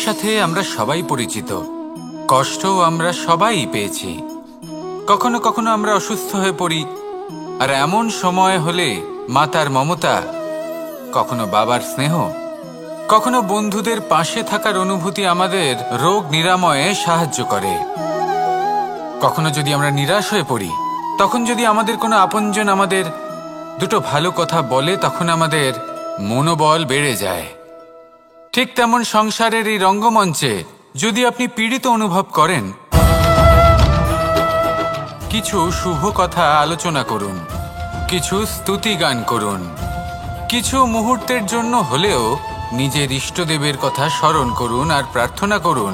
সাথে আমরা সবাই পরিচিত, কষ্টও আমরা সবাই পেয়েছি। কখনো কখনো আমরা অসুস্থ হয়ে পড়ি, আর এমন সময় হলে মাতার মমতা, কখনো বাবার স্নেহ, কখনো বন্ধুদের পাশে থাকার অনুভূতি আমাদের রোগ নিরাময়ে সাহায্য করে। কখনো যদি আমরা নিরাশ হয়ে পড়ি, তখন যদি আমাদের কোনো আপনজন আমাদের দুটো ভালো কথা বলে, তখন আমাদের মনোবল বেড়ে যায়। ঠিক তেমন সংসারের এই রঙ্গমঞ্চে যদি আপনি পীড়িত অনুভব করেন, কিছু শুভ কথা আলোচনা করুন, কিছু স্তুতি গান করুন, কিছু মুহূর্তের জন্য হলেও নিজের ইষ্টদেবের কথা স্মরণ করুন আর প্রার্থনা করুন।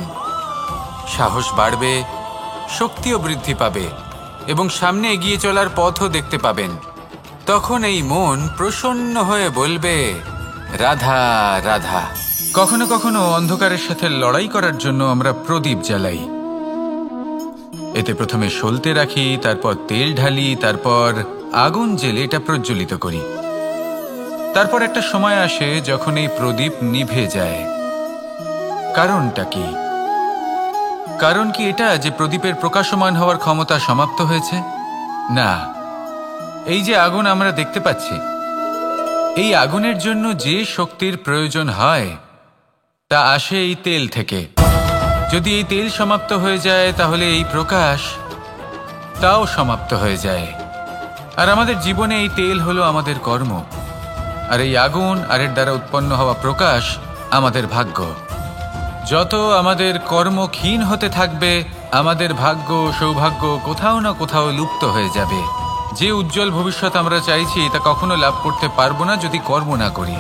সাহস বাড়বে, শক্তিও বৃদ্ধি পাবে এবং সামনে এগিয়ে চলার পথও দেখতে পাবেন। তখন এই মন প্রসন্ন হয়ে বলবে, রাধা রাধা। কখনো কখনো অন্ধকারের সাথে লড়াই করার জন্য আমরা প্রদীপ জ্বালাই। এতে প্রথমে সলতে রাখি, তারপর তেল ঢালি, তারপর আগুন জেলে এটা প্রজ্বলিত করি। তারপর একটা সময় আসে যখন এই প্রদীপ নিভে যায়। কারণটা কি? কারণ কি এটা যে প্রদীপের প্রকাশমান হওয়ার ক্ষমতা সমাপ্ত হয়েছে? না, এই যে আগুন আমরা দেখতে পাচ্ছি, এই আগুনের জন্য যে শক্তির প্রয়োজন হয় তা আসে এই তেল থেকে। যদি এই তেল সমাপ্ত হয়ে যায়, তাহলে এই প্রকাশ তাও সমাপ্ত হয়ে যায়। আর আমাদের জীবনে এই তেল হলো আমাদের কর্ম, আর এই আগুন আর এর দ্বারা উৎপন্ন হওয়া প্রকাশ আমাদের ভাগ্য। যত আমাদের কর্ম ক্ষীণ হতে থাকবে, আমাদের ভাগ্য সৌভাগ্য কোথাও না কোথাও লুপ্ত হয়ে যাবে। যে উজ্জ্বল ভবিষ্যৎ আমরা চাইছি তা কখনো লাভ করতে পারবো না যদি কর্ম না করি।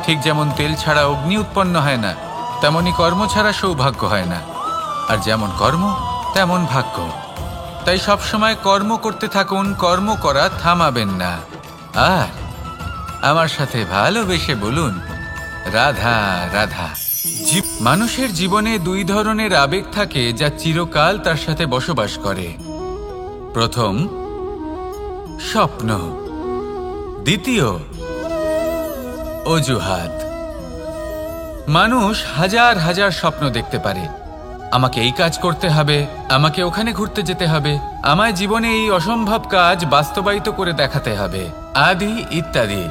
ঠিক যেমন তেল ছাড়া অগ্নি উৎপন্ন হয় না, তেমনি কর্ম ছাড়া সৌভাগ্য হয় না। আর যেমন কর্ম তেমন ভাগ্য। তাই সবসময় কর্ম করতে থাকুন, কর্ম করা থামাবেন না। আর আমার সাথে ভালোবেসে বলুন, রাধা রাধা। মানুষের জীবনে দুই ধরনের আবেগ থাকে যা চিরকাল তার সাথে বসবাস করে। প্রথম, স্বপ্ন। দ্বিতীয়, অজুহাত। মানুষ হাজার হাজার স্বপ্ন দেখতে পারে। আমাকে এই কাজ করতে হবে, আমাকে ওখানে ঘুরতে যেতে হবে, আমায় জীবনে এই অসম্ভব কাজ বাস্তবায়িত করে দেখাতে হবে, আদি ইত্যাদি।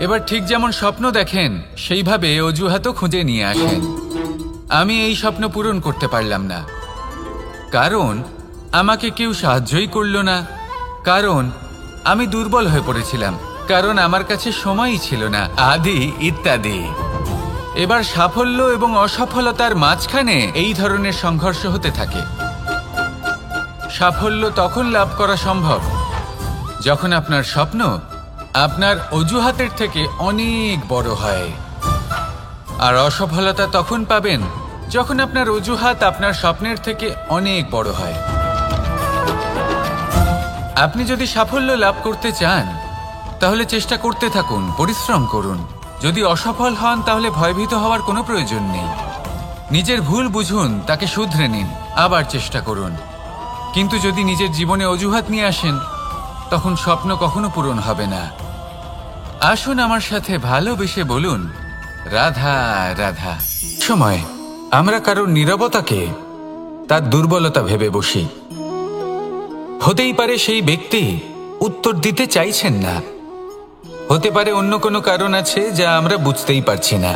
এবার ঠিক যেমন স্বপ্ন দেখেন, সেইভাবে অজুহাতও খুঁজে নিয়ে আসেন। আমি এই স্বপ্ন পূরণ করতে পারলাম না, কারণ আমাকে কেউ সাহায্যই করল না, কারণ আমি দুর্বল হয়ে পড়েছিলাম, কারণ আমার কাছে সময়ই ছিল না, আদি ইত্যাদি। এবার সাফল্য এবং অসফলতার মাঝখানে এই ধরনের সংঘর্ষ হতে থাকে। সাফল্য তখন লাভ করা সম্ভব যখন আপনার স্বপ্ন আপনার অজুহাতের থেকে অনেক বড় হয়, আর অসফলতা তখন পাবেন যখন আপনার অজুহাত আপনার স্বপ্নের থেকে অনেক বড় হয়। আপনি যদি সাফল্য লাভ করতে চান, তাহলে চেষ্টা করতে থাকুন, পরিশ্রম করুন। যদি অসফল হন, তাহলে ভয়ভীত হওয়ার কোনো প্রয়োজন নেই। নিজের ভুল বুঝুন, তাকে শুধরে নিন, আবার চেষ্টা করুন। কিন্তু যদি নিজের জীবনে অজুহাত নিয়ে আসেন, তখন স্বপ্ন কখনো পূরণ হবে না। আসুন আমার সাথে ভালোবেসে বলুন, রাধা রাধা। সময় আমরা কারোর নীরবতাকে তার দুর্বলতা ভেবে বসি। হতেই পারে সেই ব্যক্তি উত্তর দিতে চাইছেন না, হতে পারে অন্য কোনো কারণ আছে যা আমরা বুঝতেই পারছি না।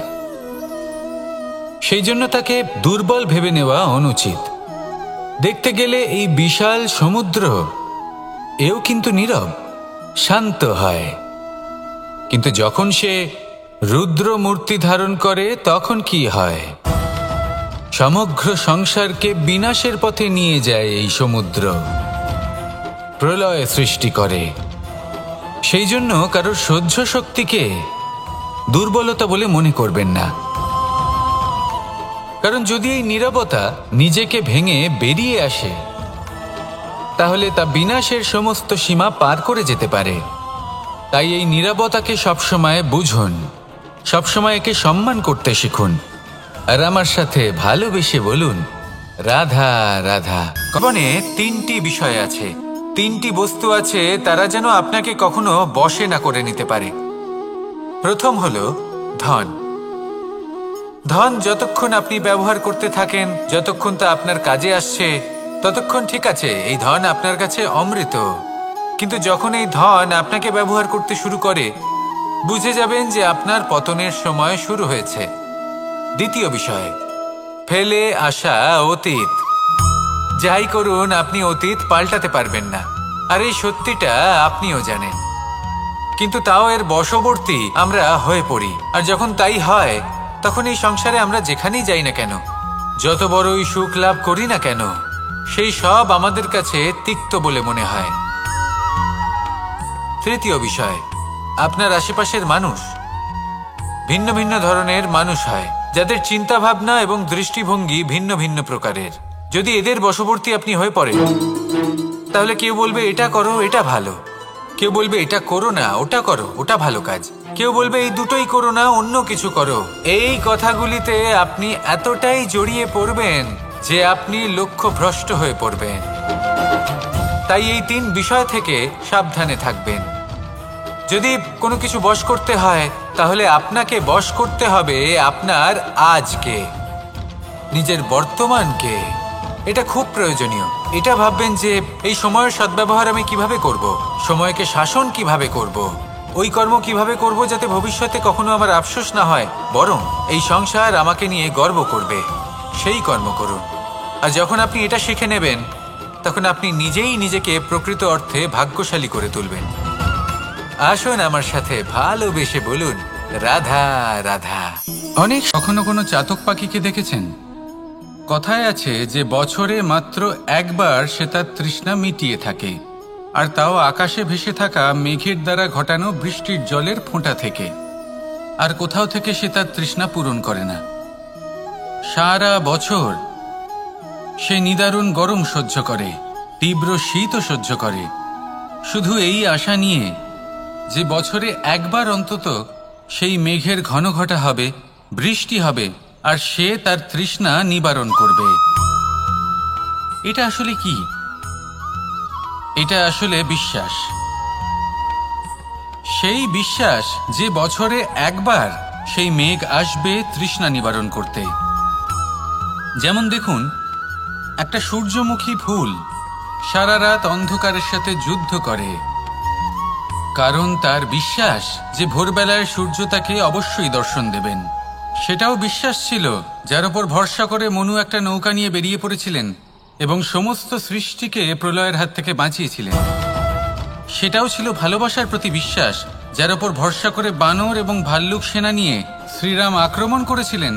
সেই জন্য তাকে দুর্বল ভেবে নেওয়া অনুচিত। দেখতে গেলে এই বিশাল সমুদ্র এও কিন্তু নীরব, শান্ত হয়। কিন্তু যখন সে রুদ্র মূর্তি ধারণ করে, তখন কি হয়? সমগ্র সংসারকে বিনাশের পথে নিয়ে যায় এই সমুদ্র, প্রলয় সৃষ্টি করে। সেই জন্য কারোর সহ্য শক্তিকে দুর্বলতা বলে মনে করবেন না, কারণ যদি এই নীরবতা নিজেকে ভেঙে বেরিয়ে আসে, তাহলে তা বিনাশের সমস্ত সীমা পার করে যেতে পারে। তাই এই নীরবতাকে সবসময় বুঝুন, সবসময় একে সম্মান করতে শিখুন, আর আমার সাথে ভালোবেসে বলুন, রাধা রাধা। জীবনে তিনটি বিষয় আছে, তিনটি বস্তু আছে, তারা যেন আপনাকে কখনো বশে না করে নিতে পারে। প্রথম হলো ধন। ধন যতক্ষণ আপনি ব্যবহার করতে থাকেন, যতক্ষণ তা আপনার কাজে আসছে, ততক্ষণ ঠিক আছে, এই ধন আপনার কাছে অমৃত। কিন্তু যখন এই ধন আপনাকে ব্যবহার করতে শুরু করে, বুঝে যাবেন যে আপনার পতনের সময় শুরু হয়েছে। দ্বিতীয় বিষয়, ফেলে আসা অতীত। যাই করুন, আপনি অতীত পাল্টাতে পারবেন না, আর এই সত্যিটা আপনিও জানেন। কিন্তু তাও এর বশবর্তী আমরা হয়ে পড়ি, আর যখন তাই হয়, তখন এই সংসারে আমরা যেখানেই যাই না কেন, যত বড়ই সুখ লাভ করি না কেন, সেই সব আমাদের কাছে তিক্ত বলে মনে হয়। তৃতীয় বিষয়, আপনার আশেপাশের মানুষ ভিন্ন ভিন্ন ধরনের মানুষ হয়, যাদের চিন্তা ভাবনা এবং দৃষ্টিভঙ্গি ভিন্ন ভিন্ন প্রকারের। যদি এদের বশবর্তী আপনি হয়ে পড়েন, তাহলে কেউ বলবে এটা করো, এটা ভালো। কেউ বলবে এটা করো না, ওটা করো, ওটা ভালো কাজ। কেউ বলবে এই দুটোই করো না, অন্য কিছু করো। এই কথাগুলিতে আপনি এতটাই জড়িয়ে পড়বেন যে আপনি লক্ষ্যভ্রষ্ট হয়ে পড়বেন। তাই এই 3 বিষয় থেকে সাবধানে থাকবেন। যদি কোনো কিছু বশ করতে হয়, তাহলে আপনাকে বশ করতে হবে আপনার আজকে, নিজের বর্তমানকে। এটা খুব প্রয়োজনীয়। এটা ভাববেন যে এই সময়ের সদ্ব্যবহার আমি কিভাবে করব, সময়কে শাসন কিভাবে করব, ওই কর্ম কিভাবে করব যাতে ভবিষ্যতে কখনো আমার আফসোস না হয়, বরং এই সংসার আমাকে নিয়ে গর্ব করবে, সেই কর্ম করুন। আর যখন আপনি এটা শিখে নেবেন, তখন আপনি নিজেই নিজেকে প্রকৃত অর্থে ভাগ্যশালী করে তুলবেন। আসুন আমার সাথে ভালোবেসে বলুন, রাধা রাধা। অনেক কখনো কোনো চাতক পাখিকে দেখেছেন? কথায় আছে যে বছরে মাত্র একবার সে তার তৃষ্ণা মিটিয়ে থাকে, আর তাও আকাশে ভেসে থাকা মেঘের দ্বারা ঘটানো বৃষ্টির জলের ফোঁটা থেকে। আর কোথাও থেকে সে তার তৃষ্ণা পূরণ করে না। সারা বছর সে নিদারুণ গরম সহ্য করে, তীব্র শীতও সহ্য করে, শুধু এই আশা নিয়ে যে বছরে একবার অন্তত সেই মেঘের ঘন ঘটা হবে, বৃষ্টি হবে, আর সে তার তৃষ্ণা নিবারণ করবে। এটা আসলে কি? এটা আসলে বিশ্বাস। সেই বিশ্বাস যে বছরে একবার সেই মেঘ আসবে তৃষ্ণা নিবারণ করতে। যেমন দেখুন, একটা সূর্যমুখী ফুল সারা রাত অন্ধকারের সাথে যুদ্ধ করে, কারণ তার বিশ্বাস যে ভোরবেলায় সূর্য তাকে অবশ্যই দর্শন দেবেন। সেটাও বিশ্বাস ছিল যার উপর ভরসা করে মনু একটা নৌকা নিয়ে বেরিয়ে পড়েছিলেন এবং সমস্ত সৃষ্টিকে প্রলয়ের হাত থেকে বাঁচিয়েছিলেন। সেটাও ছিল ভালোবাসার প্রতি বিশ্বাস, যার উপর ভরসা করে বানর এবং ভাল্লুক সেনা নিয়ে শ্রীরাম আক্রমণ করেছিলেন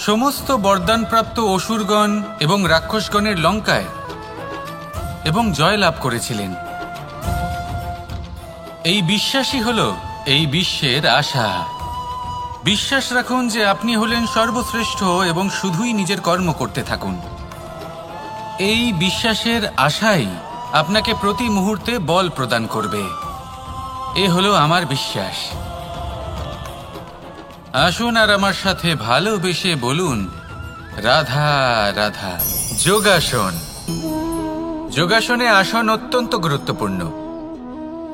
সমস্ত বরদানপ্রাপ্ত অসুরগণ এবং রাক্ষসগণের লঙ্কায়, এবং জয়লাভ করেছিলেন। এই বিশ্বাসই হল এই বিশ্বের আশা। বিশ্বাস রাখুন যে আপনি হলেন সর্বশ্রেষ্ঠ এবং শুধুই নিজের কর্ম করতে থাকুন। এই বিশ্বাসের আশাই আপনাকে প্রতি মুহূর্তে বল প্রদান করবে। এ হলো আমার বিশ্বাস। আসুন আর আমার সাথে ভালোবেসে বলুন, রাধা রাধা। যোগাসন। যোগাসনে আসন অত্যন্ত গুরুত্বপূর্ণ।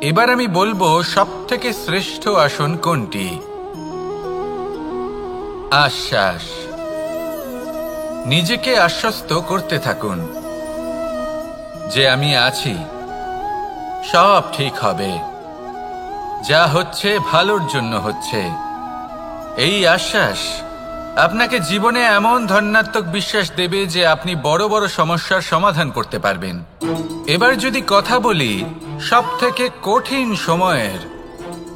এবার আমি বলবো সবথেকে শ্রেষ্ঠ আসন কোনটি। আশ্বাস। নিজেকে আশ্বস্ত করতে থাকুন যে আমি আছি, সব ঠিক হবে, যা হচ্ছে ভালোর জন্য হচ্ছে। এই আশ্বাস আপনাকে জীবনে এমন ধন্যাত্মক বিশ্বাস দেবে যে আপনি বড় বড় সমস্যার সমাধান করতে পারবেন। এবার যদি কথা বলি সবথেকে কঠিন সময়ের,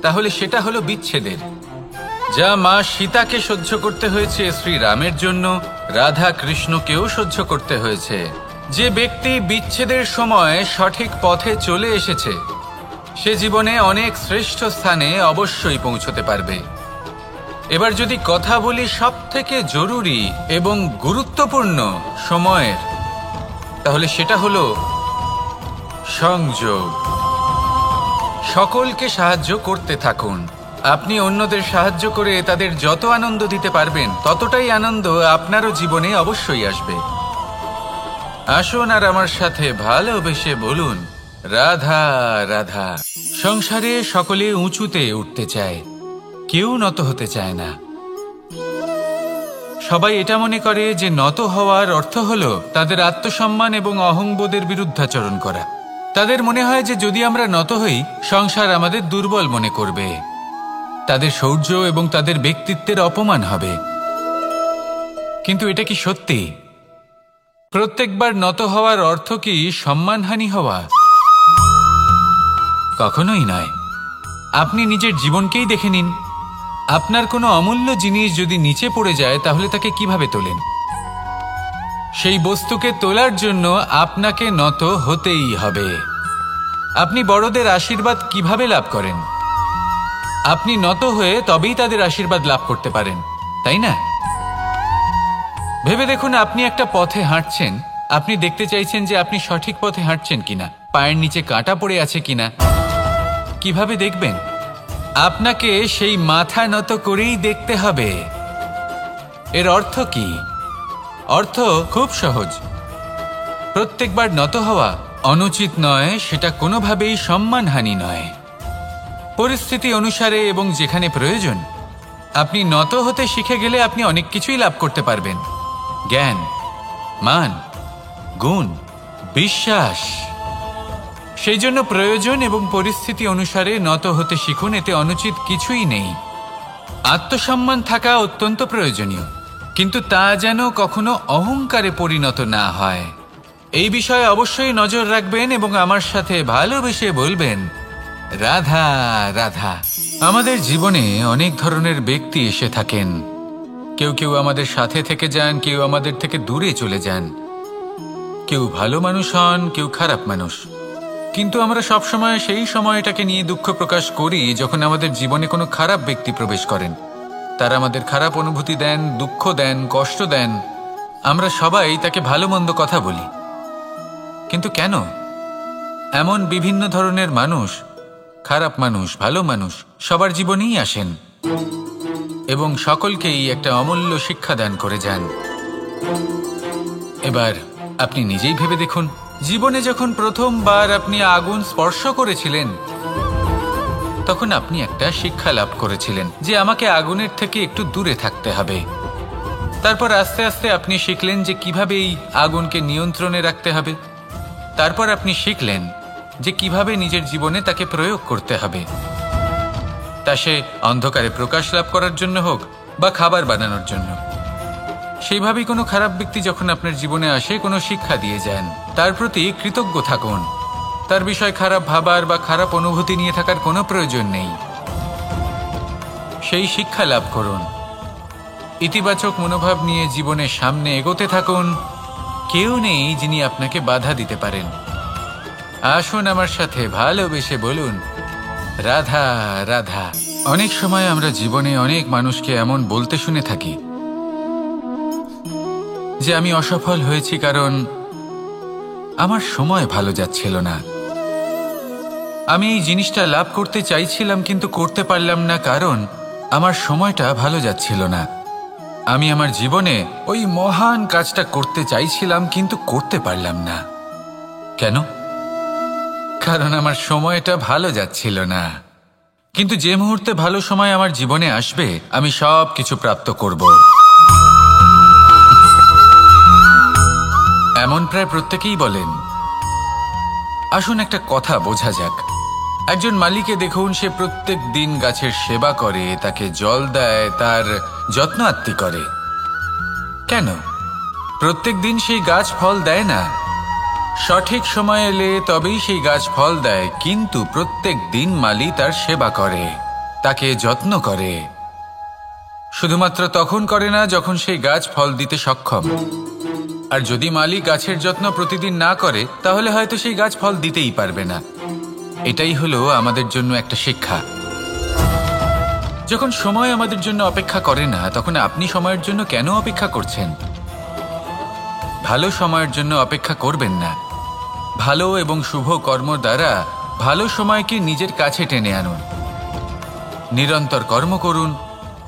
তাহলে সেটা হলো বিচ্ছেদের। যা মা সীতাকে সহ্য করতে হয়েছে শ্রীরামের জন্য, রাধা কৃষ্ণকেও সহ্য করতে হয়েছে। যে ব্যক্তি বিচ্ছেদের সময় সঠিক পথে চলে এসেছে, সে জীবনে অনেক শ্রেষ্ঠ স্থানে অবশ্যই পৌঁছতে পারবে। এবার যদি কথা বলি সবথেকে জরুরি এবং গুরুত্বপূর্ণ সময়ের, তাহলে সেটা হলো সংযোগ। সকলকে সাহায্য করতে থাকুন। আপনি অন্যদের সাহায্য করে তাদের যত আনন্দ দিতে পারবেন, ততটাই আনন্দ আপনারও জীবনে অবশ্যই আসবে। আসুন আর আমার সাথে ভালোবেসে বলুন, রাধা রাধা। সংসারে সকলে উঁচুতে উঠতে চায়, কেউ নত হতে চায় না। সবাই এটা মনে করে যে নত হওয়ার অর্থ হলো তাদের আত্মসম্মান এবং অহংবোধের বিরুদ্ধাচরণ করা। তাদের মনে হয় যে যদি আমরা নত হই, সংসার আমাদের দুর্বল মনে করবে, তাদের শৌর্য এবং তাদের ব্যক্তিত্বের অপমান হবে। কিন্তু এটা কি সত্যি? প্রত্যেকবার নত হওয়ার অর্থ কি সম্মানহানি হওয়া? কখনোই নয়। আপনি নিজের জীবনকেই দেখে নিন। আপনার কোনো অমূল্য জিনিস যদি নিচে পড়ে যায়, তাহলে তাকে কিভাবে তোলেন? সেই বস্তুকে তোলার জন্য আপনাকে নত হতেই হবে। আপনি বড়দের আশীর্বাদ কিভাবে লাভ করেন? আপনি নত হয়ে তবেই তাদের আশীর্বাদ লাভ করতে পারেন, তাই না? ভেবে দেখুন, আপনি একটা পথে হাঁটছেন। আপনি দেখতে চাইছেন যে আপনি সঠিক পথে হাঁটছেন কিনা, পায়ের নিচে কাঁটা পড়ে আছে কিনা। কিভাবে দেখবেন? আপনাকে সেই মাথা নত করেই দেখতে হবে। এর অর্থ কি? অর্থ খুব সহজ। প্রত্যেকবার নত হওয়া অনুচিত নয়, সেটা কোনোভাবেই সম্মানহানি নয়। পরিস্থিতি অনুসারে এবং যেখানে প্রয়োজন আপনি নত হতে শিখে গেলে আপনি অনেক কিছুই লাভ করতে পারবেন। জ্ঞান, মান, গুণ, বিশ্বাস। সেই জন্য প্রয়োজন এবং পরিস্থিতি অনুসারে নত হতে শিখুন। এতে অনুচিত কিছুই নেই। আত্মসম্মান থাকা অত্যন্ত প্রয়োজনীয়, কিন্তু তা যেন কখনো অহংকারে পরিণত না হয়। এই বিষয়ে অবশ্যই নজর রাখবেন এবং আমার সাথে ভালোবেসে বলবেন, রাধা রাধা। আমাদের জীবনে অনেক ধরনের ব্যক্তি এসে থাকেন। কেউ কেউ আমাদের সাথে থেকে যান, কেউ আমাদের থেকে দূরে চলে যান। কেউ ভালো মানুষ হন, কেউ খারাপ মানুষ। কিন্তু আমরা সবসময় সেই সময়টাকে নিয়ে দুঃখ প্রকাশ করি যখন আমাদের জীবনে কোনো খারাপ ব্যক্তি প্রবেশ করেন। তারা আমাদের খারাপ অনুভূতি দেন, দুঃখ দেন, কষ্ট দেন। আমরা সবাই তাকে ভালো মন্দ কথা বলি। কিন্তু কেন? এমন বিভিন্ন ধরনের মানুষ, খারাপ মানুষ, ভালো মানুষ সবার জীবনেই আসেন এবং সকলকেই একটা অমূল্য শিক্ষা দান করে যান। এবার আপনি নিজেই ভেবে দেখুন, জীবনে যখন প্রথমবার আপনি আগুন স্পর্শ করেছিলেন, তখন আপনি একটা শিক্ষা লাভ করেছিলেন যে আমাকে আগুনের থেকে একটু দূরে থাকতে হবে। তারপর আস্তে আস্তে আপনি শিখলেন যে কিভাবে এই আগুনকে নিয়ন্ত্রণে রাখতে হবে। তারপর আপনি শিখলেন যে কিভাবে নিজের জীবনে তাকে প্রয়োগ করতে হবে, তা সে অন্ধকারে প্রকাশ লাভ করার জন্য হোক বা খাবার বানানোর জন্য। সেইভাবেই কোনো খারাপ ব্যক্তি যখন আপনার জীবনে আসে, কোনো শিক্ষা দিয়ে যান, তার প্রতি কৃতজ্ঞ থাকুন। তার বিষয় খারাপ ভাবার বা খারাপ অনুভূতি নিয়ে থাকার কোনো প্রয়োজন নেই। সেই শিক্ষা লাভ করুন। ইতিবাচক মনোভাব নিয়ে জীবনের সামনে এগোতে থাকুন। কেউ নেই যিনি আপনাকে বাধা দিতে পারেন। আসুন আমার সাথে ভালোবেসে বলুন, রাধা রাধা। অনেক সময় আমরা জীবনে অনেক মানুষকে এমন বলতে শুনে থাকি যে আমি অসফল হয়েছি কারণ আমার সময় ভালো যাচ্ছিল না। আমি এই জিনিসটা লাভ করতে চাইছিলাম কিন্তু করতে পারলাম না কারণ আমার সময়টা ভালো যাচ্ছিল না। আমি আমার জীবনে ওই মহান কাজটা করতে চাইছিলাম কিন্তু করতে পারলাম না। কেন? কারণ আমার সময়টা ভালো যাচ্ছিল না। কিন্তু যে মুহূর্তে ভালো সময় আমার জীবনে আসবে, আমি সব কিছু প্রাপ্ত করব। এমন প্রায় প্রত্যেকেই বলেন। আসুন একটা কথা বোঝা যাক। একজন মালিকে দেখুন, সে প্রত্যেক দিন গাছের সেবা করে, তাকে জল দেয়, তার যত্ন আত্তি করে। কেন? প্রত্যেক দিন সেই গাছ ফল দেয় না। সঠিক সময় এলে তবেই সেই গাছ ফল দেয়, কিন্তু প্রত্যেক দিন মালি তার সেবা করে, তাকে যত্ন করে। শুধুমাত্র তখন করে না যখন সেই গাছ ফল দিতে সক্ষম। আর যদি মালি গাছের যত্ন প্রতিদিন না করে, তাহলে হয়তো সেই গাছ ফল দিতেই পারবে না। এটাই হলো আমাদের জন্য একটা শিক্ষা। যখন সময় আমাদের জন্য অপেক্ষা করে না, তখন আপনি সময়ের জন্য কেন অপেক্ষা করছেন? ভালো সময়ের জন্য অপেক্ষা করবেন না। ভালো এবং শুভ কর্ম দ্বারা ভালো সময়কে নিজের কাছে টেনে আনুন। নিরন্তর কর্ম করুন,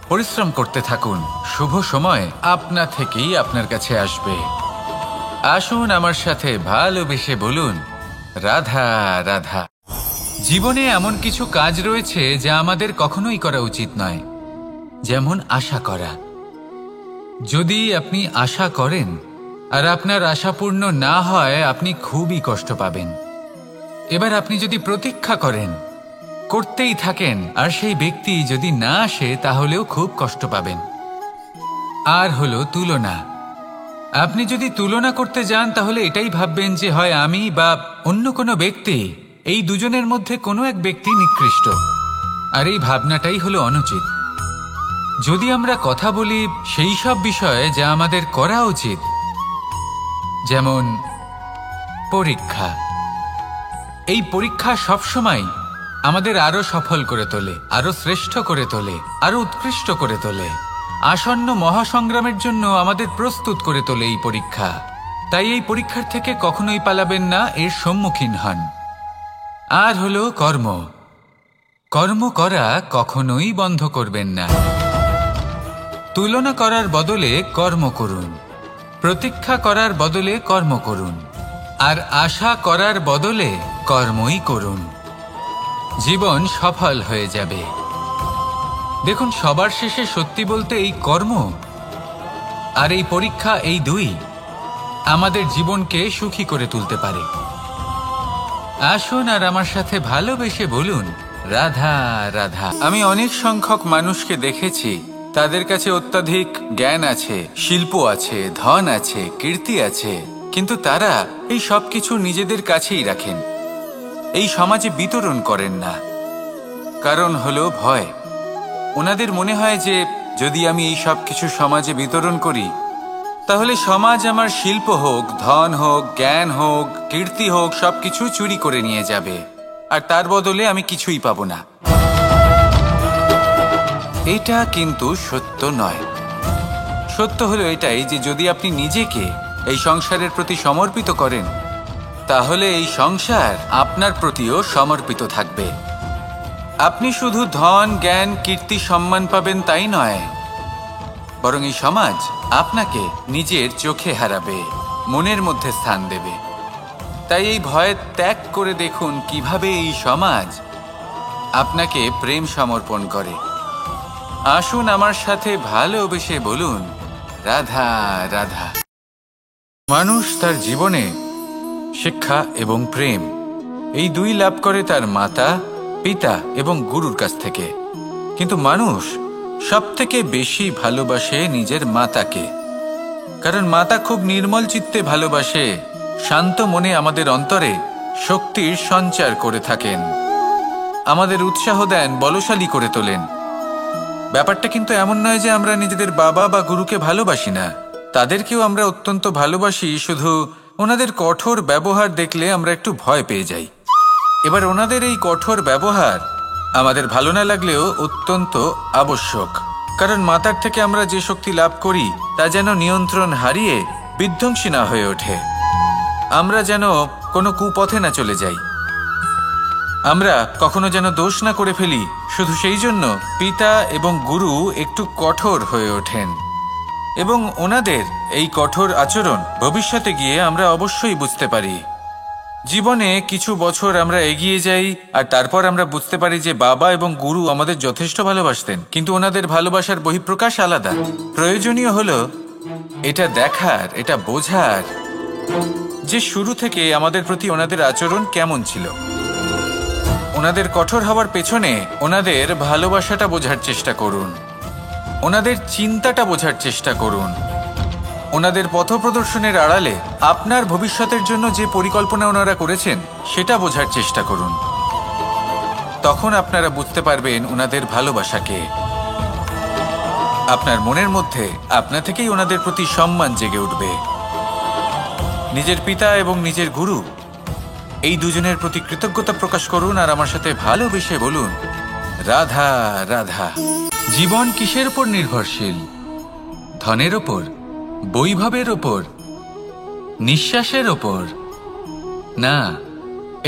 পরিশ্রম করতে থাকুন। শুভ সময় আপনা থেকেই আপনার কাছে আসবে। আসুন আমার সাথে ভালোবেসে বলুন, রাধা রাধা। জীবনে এমন কিছু কাজ রয়েছে যা আমাদের কখনোই করা উচিত নয়, যেমন আশা করা। যদি আপনি আশা করেন আর আপনার আশা পূর্ণ না হয়, আপনি খুবই কষ্ট পাবেন। এবার আপনি যদি প্রতীক্ষা করেন, করতেই থাকেন, আর সেই ব্যক্তি যদি না আসে, তাহলেও খুব কষ্ট পাবেন। আর হলো তুলনা। আপনি যদি তুলনা করতে যান, তাহলে এটাই ভাববেন যে হয় আমি বা অন্য কোনো ব্যক্তি, এই দুজনের মধ্যে কোনো এক ব্যক্তি নিকৃষ্ট। আর এই ভাবনাটাই হলো অনুচিত। যদি আমরা কথা বলি সেই সব বিষয়ে যা আমাদের করা উচিত, যেমন পরীক্ষা। এই পরীক্ষা সবসময় আমাদের আরো সফল করে তোলে, আরো শ্রেষ্ঠ করে তোলে, আরো উৎকৃষ্ট করে তোলে। আসন্ন মহাসংগ্রামের জন্য আমাদের প্রস্তুত করে তোলে এই পরীক্ষা। তাই এই পরীক্ষার থেকে কখনোই পালাবেন না, এর সম্মুখীন হন। আর হলো কর্ম। কর্ম করা কখনোই বন্ধ করবেন না। তুলনা করার বদলে কর্ম করুন, প্রতীক্ষা করার বদলে কর্ম করুন, আর আশা করার বদলে কর্মই করুন। জীবন সফল হয়ে যাবে। দেখুন, সবার শেষে সত্যি বলতে এই কর্ম আর এই পরীক্ষা, এই দুই আমাদের জীবনকে সুখী করে তুলতে পারে। আসুন আর আমার সাথে ভালোবেসে বলুন, রাধা রাধা। আমি অনেক সংখ্যক মানুষকে দেখেছি, তাদের কাছে অত্যাধিক জ্ঞান আছে, শিল্প আছে, ধন আছে, কীর্তি আছে, কিন্তু তারা এই সব কিছু নিজেদের কাছেই রাখেন, এই সমাজে বিতরণ করেন না। কারণ হলো ভয়। ওনাদের মনে হয় যে যদি আমি এই সব কিছু সমাজে বিতরণ করি, তাহলে সমাজ আমার শিল্প হোক, ধন হোক, জ্ঞান হোক, কীর্তি হোক, সবকিছু চুরি করে নিয়ে যাবে, আর তার বদলে আমি কিছুই পাবো না। এটা কিন্তু সত্য নয়। সত্য হলো এটাই যে যদি আপনি নিজেকে এই সংসারের প্রতি সমর্পিত করেন, তাহলে এই সংসার আপনার প্রতিও সমর্পিত থাকবে। আপনি শুধু ধন, জ্ঞান, কীর্তি, সম্মান পাবেন তাই নয়, বরং এই সমাজ আপনাকে নিজের চোখে হারাবে, মনের মধ্যে স্থান দেবে। তাই এই ভয় ত্যাগ করে দেখুন কিভাবে এই সমাজ আপনাকে প্রেম সমর্পণ করে। আসুন আমার সাথে ভালোবেসে বলুন, রাধা রাধা। মানুষ তার জীবনে শিক্ষা এবং প্রেম, এই দুই লাভ করে তার মাতা, পিতা এবং গুরুর কাছ থেকে। কিন্তু মানুষ সবথেকে বেশি ভালোবাসে নিজের মাতাকে, কারণ মাতা খুব নির্মল চিত্তে ভালোবাসে, শান্ত মনে আমাদের অন্তরে শক্তির সঞ্চার করে থাকেন, আমাদের উৎসাহ দেন, বলশালী করে তোলেন। ব্যাপারটা কিন্তু এমন নয় যে আমরা নিজেদের বাবা বা গুরুকে ভালোবাসি না, তাদেরকেও আমরা অত্যন্ত ভালোবাসি, শুধু ওনাদের কঠোর ব্যবহার দেখলে আমরা একটু ভয় পেয়ে যাই। এবার ওনাদের এই কঠোর ব্যবহার আমাদের ভালো না লাগলেও অত্যন্ত আবশ্যক, কারণ মাতার থেকে আমরা যে শক্তি লাভ করি তা যেন নিয়ন্ত্রণ হারিয়ে বিধ্বংসী না হয়ে ওঠে, আমরা যেন কোনো কুপথে না চলে যাই, আমরা কখনো যেন দোষ না করে ফেলি। শুধু সেই জন্য পিতা এবং গুরু একটু কঠোর হয়ে ওঠেন, এবং ওনাদের এই কঠোর আচরণ ভবিষ্যতে গিয়ে আমরা অবশ্যই বুঝতে পারি। জীবনে কিছু বছর আমরা এগিয়ে যাই, আর তারপর আমরা বুঝতে পারি যে বাবা এবং গুরু আমাদের যথেষ্ট ভালোবাসতেন, কিন্তু ওনাদের ভালোবাসার বহিঃপ্রকাশ আলাদা। প্রয়োজনীয় হলো এটা দেখার, এটা বোঝার যে শুরু থেকে আমাদের প্রতি ওনাদের আচরণ কেমন ছিল। ওনাদের কঠোর হওয়ার পেছনে ওনাদের ভালোবাসাটা বোঝার চেষ্টা করুন, ওনাদের চিন্তাটা বোঝার চেষ্টা করুন, ওনাদের পথপ্রদর্শনের আড়ালে আপনার ভবিষ্যতের জন্য যে পরিকল্পনা ওনারা করেছেন সেটা বোঝার চেষ্টা করুন। তখন আপনারা বুঝতে পারবেন ওনাদের ভালোবাসাকে। আপনার মনের মধ্যে আপনা থেকেই ওনাদের প্রতি সম্মান জেগে উঠবে। নিজের পিতা এবং নিজের গুরু, এই দুজনের প্রতি কৃতজ্ঞতা প্রকাশ করুন আর আমার সাথে ভালোবেসে বলুন, রাধা রাধা। জীবন কিসের উপর নির্ভরশীল? ধনের ওপর, বৈভবের ওপর, নিঃশ্বাসের ওপর? না,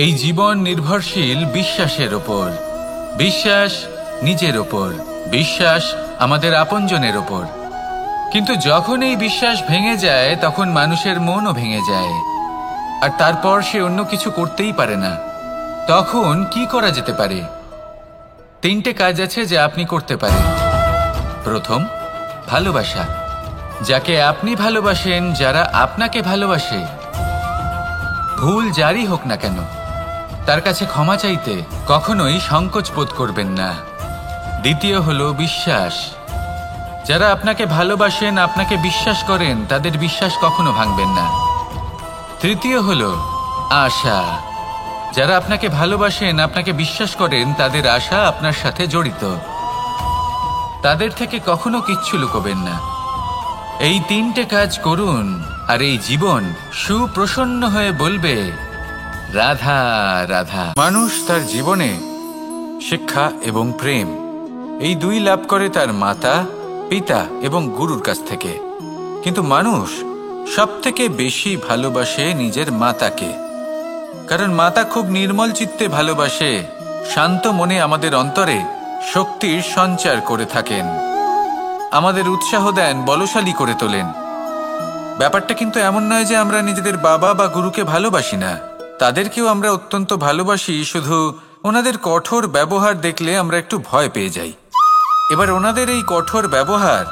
এই জীবন নির্ভরশীল বিশ্বাসের ওপর। বিশ্বাস নিজের ওপর, বিশ্বাস আমাদের আপনজনের ওপর। কিন্তু যখন এই বিশ্বাস ভেঙে যায়, তখন মানুষের মনও ভেঙে যায়, আর তারপর সে অন্য কিছু করতেই পারে না। তখন কি করা যেতে পারে? 3টে কাজ আছে যা আপনি করতে পারেন। প্রথম, ভালোবাসা। যাকে আপনি ভালোবাসেন, যারা আপনাকে ভালোবাসে, ভুল যারই হোক না কেন, তার কাছে ক্ষমা চাইতে কখনোই সংকোচ বোধ করবেন না। দ্বিতীয় হলো বিশ্বাস। যারা আপনাকে ভালোবাসেন, আপনাকে বিশ্বাস করেন, তাদের বিশ্বাস কখনো ভাঙবেন না। তৃতীয় হলো আশা। যারা আপনাকে ভালোবাসেন, আপনাকে বিশ্বাস করেন, তাদের আশা আপনার সাথে জড়িত। তাদের থেকে কখনো কিচ্ছু লুকোবেন না। এই তিনটে কাজ করুন আর এই জীবন সুপ্রসন্ন হয়ে বলবে, রাধা রাধা। মানুষ তার জীবনে শিক্ষা এবং প্রেম এই দুই লাভ করে তার মাতা, পিতা এবং গুরুর কাছ থেকে। কিন্তু মানুষ সবথেকে বেশি ভালোবাসে নিজের মাতাকে, কারণ মাতা খুব নির্মল চিত্তে ভালোবাসে, শান্ত মনে আমাদের অন্তরে শক্তির সঞ্চার করে থাকেন, আমাদের উৎসাহ দেন, বলশালী করে তোলেন। ব্যাপারটা কিন্তু এমন নয় যে আমরা নিজেদের বাবা বা গুরুকে ভালোবাসি না, তাদেরকেও আমরা অত্যন্ত ভালোবাসি, শুধু ওনাদের কঠোর ব্যবহার দেখলে আমরা একটু ভয় পেয়ে যাই। এবার ওনাদের এই কঠোর ব্যবহার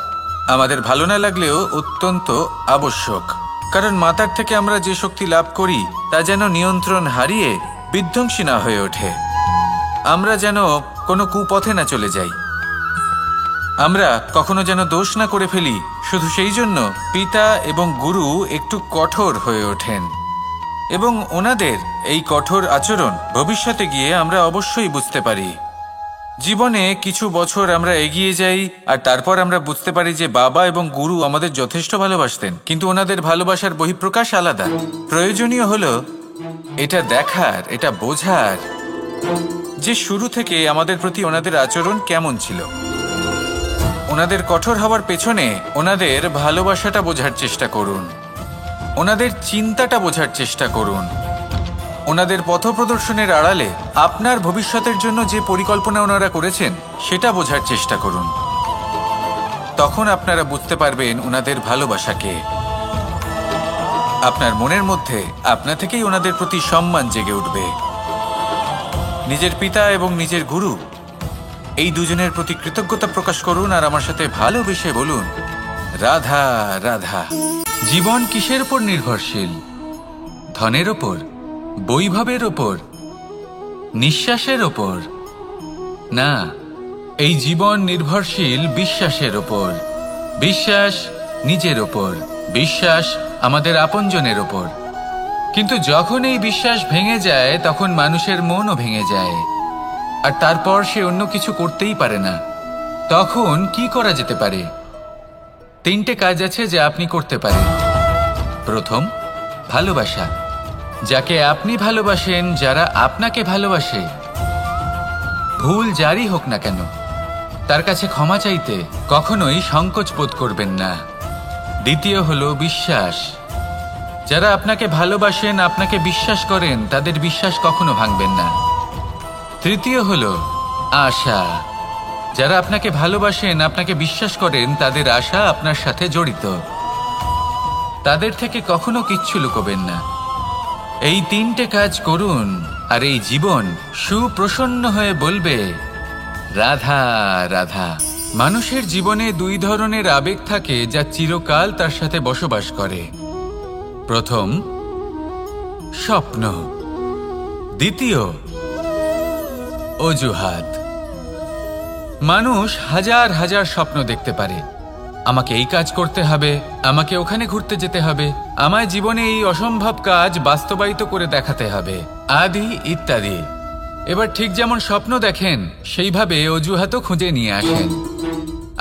আমাদের ভালো না লাগলেও অত্যন্ত আবশ্যক, কারণ মাতার থেকে আমরা যে শক্তি লাভ করি তা যেন নিয়ন্ত্রণ হারিয়ে বিধ্বংসী না হয়ে ওঠে, আমরা যেন কোনো কুপথে না চলে যাই, আমরা কখনো যেন দোষ না করে ফেলি। শুধু সেই জন্য পিতা এবং গুরু একটু কঠোর হয়ে ওঠেন, এবং ওনাদের এই কঠোর আচরণ ভবিষ্যতে গিয়ে আমরা অবশ্যই বুঝতে পারি। জীবনে কিছু বছর আমরা এগিয়ে যাই আর তারপর আমরা বুঝতে পারি যে বাবা এবং গুরু আমাদের যথেষ্ট ভালোবাসতেন, কিন্তু ওনাদের ভালোবাসার বহিঃপ্রকাশ আলাদা। প্রয়োজনীয় হলো এটা দেখার, এটা বোঝার যে শুরু থেকে আমাদের প্রতি ওনাদের আচরণ কেমন ছিল। ওনাদের কঠোর হওয়ার পেছনে ওনাদের ভালোবাসাটা বোঝার চেষ্টা করুন, ওনাদের চিন্তাটা বোঝার চেষ্টা করুন, ওনাদের পথপ্রদর্শনের আড়ালে আপনার ভবিষ্যতের জন্য যে পরিকল্পনা ওনারা করেছেন সেটা বোঝার চেষ্টা করুন। তখন আপনারা বুঝতে পারবেন ওনাদের ভালোবাসাকে। আপনার মনের মধ্যে আপনা থেকেই ওনাদের প্রতি সম্মান জেগে উঠবে। নিজের পিতা এবং নিজের গুরু এই দুজনের প্রতি কৃতজ্ঞতা প্রকাশ করুন আর আমার সাথে ভালোবেসে বলুন, রাধা রাধা। জীবন কিসের উপর নির্ভরশীল? ধনের ওপর, বৈভবের ওপর, নিঃশ্বাসের ওপর? না, এই জীবন নির্ভরশীল বিশ্বাসের ওপর। বিশ্বাস নিজের ওপর, বিশ্বাস আমাদের আপনজনের ওপর। কিন্তু যখন এই বিশ্বাস ভেঙে যায় তখন মানুষের মনও ভেঙে যায়, আর তারপর সে অন্য কিছু করতেই পারে না। তখন কি করা যেতে পারে? তিনটে কাজ আছে যা আপনি করতে পারেন। প্রথম, ভালোবাসা। যাকে আপনি ভালোবাসেন, যারা আপনাকে ভালোবাসে, ভুল যারই হোক না কেন, তার কাছে ক্ষমা চাইতে কখনোই সংকোচ বোধ করবেন না। দ্বিতীয় হলো বিশ্বাস। যারা আপনাকে ভালোবাসেন, আপনাকে বিশ্বাস করেন, তাদের বিশ্বাস কখনো ভাঙবেন না। তৃতীয় হলো আশা। যারা আপনাকে ভালোবাসেন, আপনাকে বিশ্বাস করেন, তাদের আশা আপনার সাথে জড়িত। তাদের থেকে কখনো কিচ্ছু লুকোবেন না। এই তিনটে কাজ করুন আর এই জীবন সুপ্রসন্ন হয়ে বলবে, রাধা রাধা। মানুষের জীবনে দুই ধরনের আবেগ থাকে যা চিরকাল তার সাথে বসবাস করে। প্রথম, স্বপ্ন। দ্বিতীয়, অজুহাত। মানুষ হাজার হাজার স্বপ্ন দেখতে পারে। আমাকে এই কাজ করতে হবে, আমাকে ওখানে ঘুরতে যেতে হবে, আমায় জীবনে এই অসম্ভব কাজ বাস্তবায়িত করে দেখাতে হবে, আদি ইত্যাদি। এবার ঠিক যেমন স্বপ্ন দেখেন সেইভাবে অজুহাতও খুঁজে নিয়ে আসেন।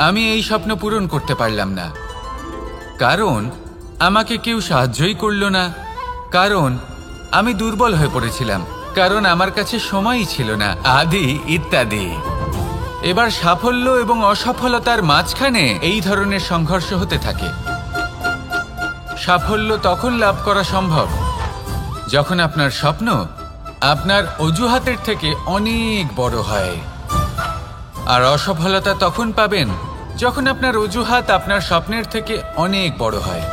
আমি এই স্বপ্ন পূরণ করতে পারলাম না, কারণ আমাকে কেউ সাহায্যই করল না, কারণ আমি দুর্বল হয়ে পড়েছিলাম, কারণ আমার কাছে সময়ই ছিল না, আদি ইত্যাদি। এবার সাফল্য এবং অসফলতার মাঝখানে এই ধরনের সংঘর্ষ হতে থাকে। সাফল্য তখন লাভ করা সম্ভব যখন আপনার স্বপ্ন আপনার অজুহাতের থেকে অনেক বড় হয়, আর অসফলতা তখন পাবেন যখন আপনার অজুহাত আপনার স্বপ্নের থেকে অনেক বড় হয়।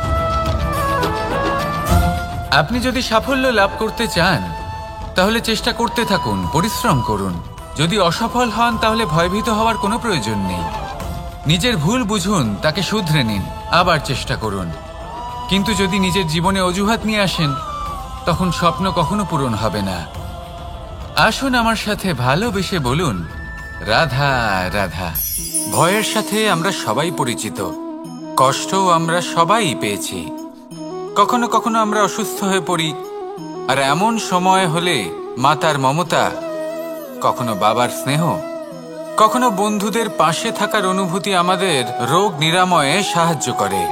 আপনি যদি সাফল্য লাভ করতে চান তাহলে চেষ্টা করতে থাকুন, পরিশ্রম করুন। যদি অসফল হন তাহলে ভয়ভীত হওয়ার কোনো প্রয়োজন নেই। নিজের ভুল বুঝুন, তাকে শুধরে নিন, আবার চেষ্টা করুন। কিন্তু যদি নিজের জীবনে অজুহাত নিয়ে আসেন, তখন স্বপ্ন কখনো পূরণ হবে না। আসুন আমার সাথে ভালোবেসে বলুন, রাধা রাধা। ভয়ের সাথে আমরা সবাই পরিচিত, কষ্টও আমরা সবাই পেয়েছি। কখনো কখনো আমরা অসুস্থ হয়ে পড়ি, আর এমন সময় হলে মাতার মমতা, কখনো বাবার স্নেহ, কখনো বন্ধুদের পাশে থাকার অনুভূতি আমাদের রোগ নিরাময়ে সাহায্য করে।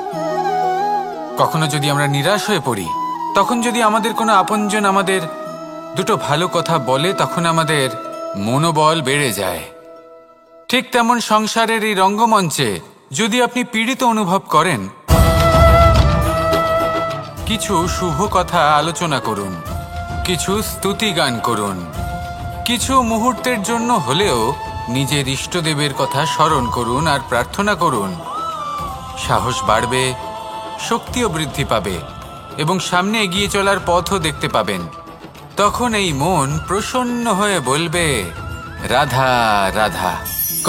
কখনো যদি আমরা নিরাশ হয়ে পড়ি, তখন যদি আমাদের কোনো আপনজন আমাদের দুটো ভালো কথা বলে, তখন আমাদের মনোবল বেড়ে যায়। ঠিক তেমন সংসারের এই রঙ্গমঞ্চে যদি আপনি পীড়িত অনুভব করেন, কিছু শুভ কথা আলোচনা করুন, কিছু স্তুতি গান করুন, কিছু মুহূর্তের জন্য হলেও নিজের ইষ্টদেবের কথা স্মরণ করুন আর প্রার্থনা করুন। সাহস বাড়বে, শক্তিও বৃদ্ধি পাবে এবং সামনে এগিয়ে চলার পথও দেখতে পাবেন। তখন এই মন প্রসন্ন হয়ে বলবে, রাধা রাধা।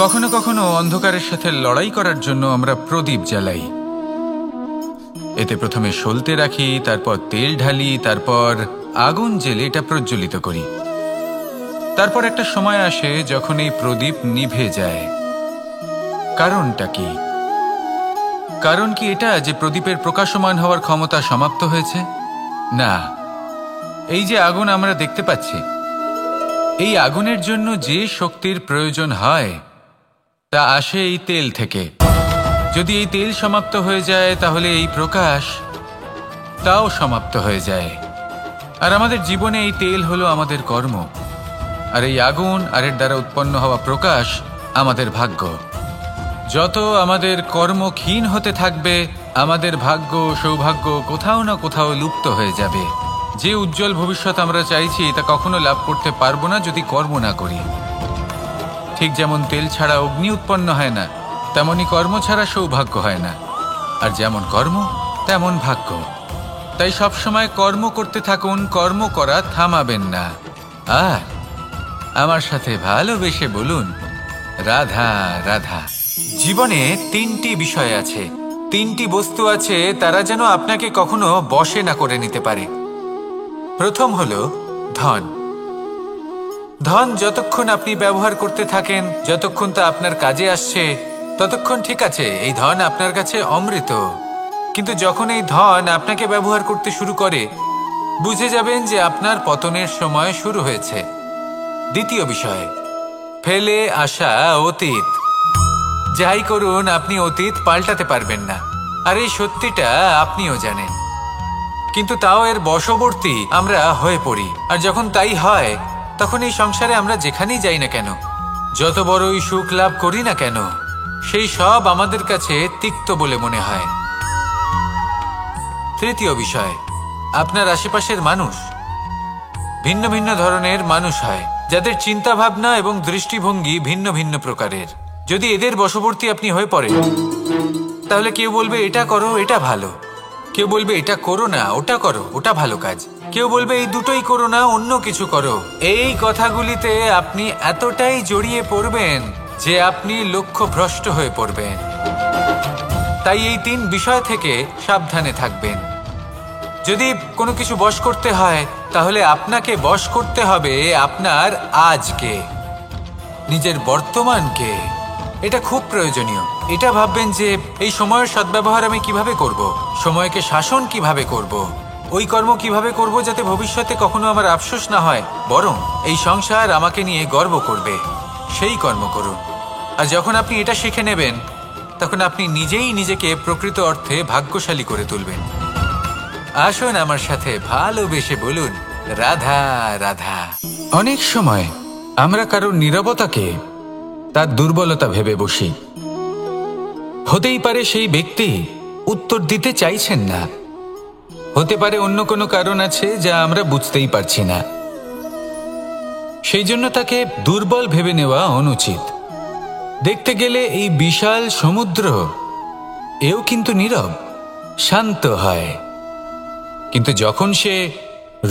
কখনো কখনো অন্ধকারের সাথে লড়াই করার জন্য আমরা প্রদীপ জ্বালাই। এতে প্রথমে সলতে রাখি, তারপর তেল ঢালি, তারপর আগুন জেলে এটা প্রজ্বলিত করি। তারপর একটা সময় আসে যখন এই প্রদীপ নিভে যায়। কারণটা কি? কারণ কি এটা যে প্রদীপের প্রকাশমান হওয়ার ক্ষমতা সমাপ্ত হয়েছে? না, এই যে আগুন আমরা দেখতে পাচ্ছি, এই আগুনের জন্য যে শক্তির প্রয়োজন হয় তা আসে এই তেল থেকে। যদি এই তেল সমাপ্ত হয়ে যায়, তাহলে এই প্রকাশ তাও সমাপ্ত হয়ে যায়। আর আমাদের জীবনে এই তেল হলো আমাদের কর্ম, আর এই আগুন আর এর দ্বারা উৎপন্ন হওয়া প্রকাশ আমাদের ভাগ্য। যত আমাদের কর্ম ক্ষীণ হতে থাকবে, আমাদের ভাগ্য সৌভাগ্য কোথাও না কোথাও লুপ্ত হয়ে যাবে। যে উজ্জ্বল ভবিষ্যৎ আমরা চাইছি তা কখনো লাভ করতে পারবো না যদি কর্ম না করি। ঠিক যেমন তেল ছাড়া অগ্নি উৎপন্ন হয় না, তেমনি কর্ম ছাড়া সৌভাগ্য হয় না। আর যেমন কর্ম তেমন ভাগ্য। তাই সবসময় কর্ম করতে থাকুন, কর্ম করা থামাবেন না। আর আমার সাথে ভালোবেসে বলুন, রাধা রাধা। জীবনে তিনটি বিষয় আছে, তিনটি বস্তু আছে, তারা যেন আপনাকে কখনো বশে না করে নিতে পারে। প্রথম হলো ধন। ধন যতক্ষণ আপনি ব্যবহার করতে থাকেন, যতক্ষণ তা আপনার কাজে আসছে, ততক্ষণ ঠিক আছে, এই ধন আপনার কাছে অমৃত। কিন্তু যখন এই ধন আপনাকে ব্যবহার করতে শুরু করে, বুঝে যাবেন যে আপনার পতনের সময় শুরু হয়েছে। দ্বিতীয় বিষয়, ফেলে আসা অতীত। যাই করুন, আপনি অতীত পাল্টাতে পারবেন না, আর এই সত্যিটা আপনিও জানেন। কিন্তু তাও এর বশবর্তী আমরা হয়ে পড়ি। আর যখন তাই হয়, তখন এই সংসারে আমরা যেখানেই যাই না কেন, যত বড়ই সুখ লাভ করি না কেন, সেই সব আমাদের কাছে তিক্ত বলে মনে হয়। তৃতীয় বিষয়, আপনার আশেপাশের মানুষ ভিন্ন ভিন্ন ধরনের মানুষ হয়, যাদের চিন্তা ভাবনা এবং দৃষ্টিভঙ্গি ভিন্ন ভিন্ন প্রকারের। যদি এদের বশবর্তী আপনি হয়ে পড়েন, তাহলে কেউ বলবে এটা করো, এটা ভালো। কেউ বলবে এটা করো না, ওটা করো, ওটা ভালো কাজ। কেউ বলবে এই দুটোই করো না, অন্য কিছু করো। এই কথাগুলিতে আপনি এতটাই জড়িয়ে পড়বেন যে আপনি লক্ষ্যভ্রষ্ট হয়ে পড়বেন। তাই এই তিন বিষয় থেকে সাবধানে থাকবেন। যদি কোনো কিছু বশ করতে হয়, তাহলে আপনাকে বশ করতে হবে আপনার আজকে, নিজের বর্তমানকে। এটা খুব প্রয়োজনীয়। এটা ভাববেন যে এই সময়ের সদ্ব্যবহার আমি কিভাবে করব, সময়কে শাসন কিভাবে করব, ওই কর্ম কিভাবে করব যাতে ভবিষ্যতে কখনো আমার আফসোস না হয়, বরং এই সংসার আমাকে নিয়ে গর্ব করবে, সেই কর্ম করুন। আর যখন আপনি এটা শিখে নেবেন, তখন আপনি নিজেই নিজেকে প্রকৃত অর্থে ভাগ্যশালী করে তুলবেন। আসুন আমার সাথে ভালোবেসে বলুন, রাধা রাধা। অনেক সময় আমরা কারোর নীরবতাকে তার দুর্বলতা ভেবে বসি। হতেই পারে সেই ব্যক্তি উত্তর দিতে চাইছেন না, হতে পারে অন্য কোনো কারণ আছে যা আমরা বুঝতেই পারছি না। সেই জন্য তাকে দুর্বল ভেবে নেওয়া অনুচিত। দেখতে গেলে এই বিশাল সমুদ্র এও কিন্তু নীরব, শান্ত হয়। কিন্তু যখন সে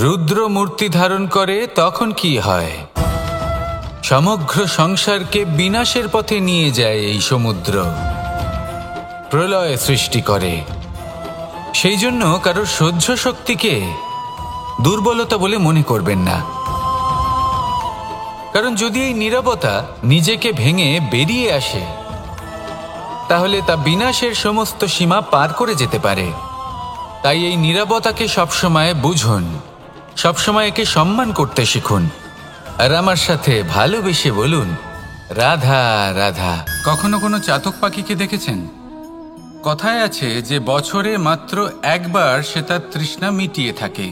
রুদ্র মূর্তি ধারণ করে, তখন কি হয়? সমগ্র সংসারকে বিনাশের পথে নিয়ে যায় এই সমুদ্র। প্রলয় সৃষ্টি করে। সেই জন্য কারোর সহ্য শক্তিকে দুর্বলতা বলে মনে করবেন না, কারণ যদি এই নীরবতা নিজেকে ভেঙে বেরিয়ে আসে তাহলে তা বিনাশের সমস্ত সীমা পার করে যেতে পারে। তাই এই নীরবতাকে সবসময় বুঝুন, সবসময় একে সম্মান করতে শিখুন, আর আমার সাথে ভালোবেসে বলুন, রাধা রাধা। কখনো কোনো চাতক পাখিকে দেখেছেন? কথায় আছে যে বছরে মাত্র একবার সে তার তৃষ্ণা মিটিয়ে থাকে,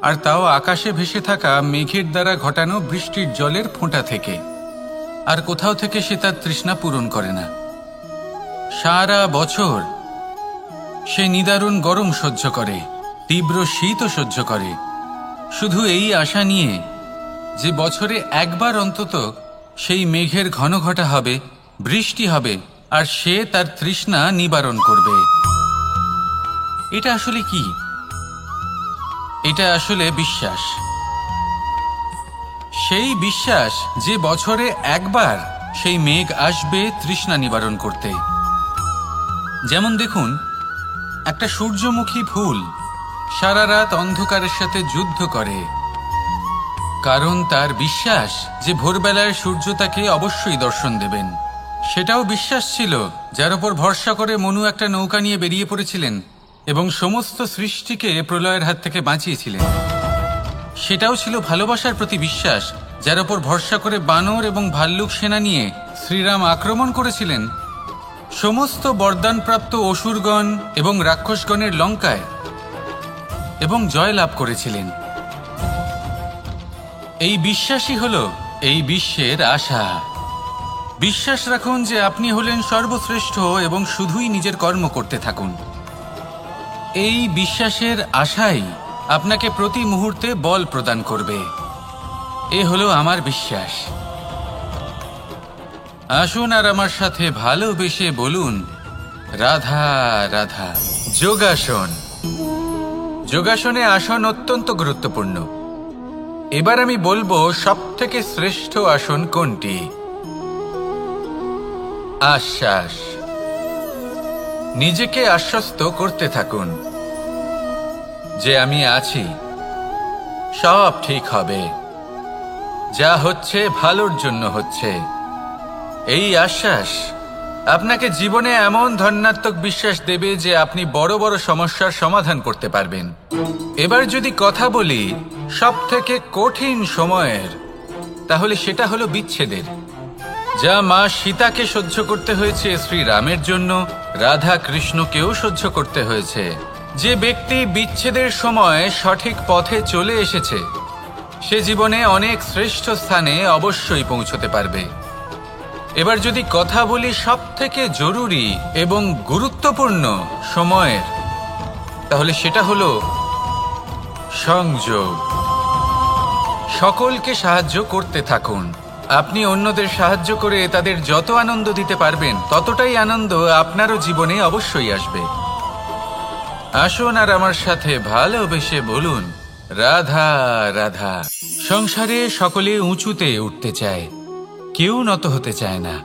আর তাও আকাশে ভেসে থাকা মেঘের দ্বারা ঘটানো বৃষ্টির জলের ফোঁটা থেকে। আর কোথাও থেকে সে তার তৃষ্ণা পূরণ করে না। সারা বছর সে নিদারুণ গরম সহ্য করে, তীব্র শীতও সহ্য করে, শুধু এই আশা নিয়ে যে বছরে একবার অন্তত সেই মেঘের ঘন ঘটা হবে, বৃষ্টি হবে, আর সে তার তৃষ্ণা নিবারণ করবে। এটা আসলে কি? এটা আসলে বিশ্বাস। সেই বিশ্বাস যে বছরে একবার সেই মেঘ আসবে তৃষ্ণা নিবারণ করতে। যেমন দেখুন, একটা সূর্যমুখী ফুল সারা রাত অন্ধকারের সাথে যুদ্ধ করে, কারণ তার বিশ্বাস যে ভোরবেলায় সূর্য তাকে অবশ্যই দর্শন দেবেন। সেটাও বিশ্বাস ছিল যার উপর ভরসা করে মনু একটা নৌকা নিয়ে বেরিয়ে পড়েছিলেন এবং সমস্ত সৃষ্টিকে প্রলয়ের হাত থেকে বাঁচিয়েছিলেন। সেটাও ছিল ভালোবাসার প্রতি বিশ্বাস, যার উপর ভরসা করে বানর এবং ভাল্লুক সেনা নিয়ে শ্রীরাম আক্রমণ করেছিলেন সমস্ত বরদানপ্রাপ্ত অসুরগণ এবং রাক্ষসগণের লঙ্কায় এবং জয় লাভ করেছিলেন। এই বিশ্বাসই হলো এই বিশ্বের আশা। বিশ্বাস রাখুন যে আপনি হলেন সর্বশ্রেষ্ঠ এবং শুধুই নিজের কর্ম করতে থাকুন। এই বিশ্বাসের আশাই আপনাকে প্রতি মুহূর্তে বল প্রদান করবে। এ হলো আমার বিশ্বাস। আসুন আর আমার সাথে ভালোবেসে বলুন, রাধা রাধা। যোগাসন। যোগাসনে আসন অত্যন্ত গুরুত্বপূর্ণ। এবার আমি বলবো সবথেকে শ্রেষ্ঠ আসন কোনটি। আশ্বাস। নিজেকে আশ্বস্ত করতে থাকুন যে আমি আছি, সব ঠিক হবে, যা হচ্ছে ভালোর জন্য হচ্ছে। এই আশ্বাস আপনাকে জীবনে এমন ধন্যাত্মক বিশ্বাস দেবে যে আপনি বড় বড় সমস্যার সমাধান করতে পারবেন। এবার যদি কথা বলি সবথেকে কঠিন সময়ের, তাহলে সেটা হলো বিচ্ছেদের। যা মা সীতাকে সহ্য করতে হয়েছে শ্রীরামের জন্য, রাধা কৃষ্ণকেও সহ্য করতে হয়েছে। যে ব্যক্তি বিচ্ছেদের সময় সঠিক পথে চলে এসেছে সে জীবনে অনেক শ্রেষ্ঠ স্থানে অবশ্যই পৌঁছতে পারবে। এবার যদি কথা বলি সবথেকে জরুরি এবং গুরুত্বপূর্ণ সময়ের, তাহলে সেটা হলো সংযোগ। সকলকে সাহায্য করতে থাকুন। আপনি অন্যদের সাহায্য করে তাদের যত আনন্দ দিতে পারবেন ততটাই আনন্দ আপনারও জীবনে অবশ্যই আসবে। আসুন আর আমার সাথে ভালোবেসে বলুন, রাধা রাধা। সংসারে সকলে উঁচুতে উঠতে চায়, কেউ নত হতে চায় না।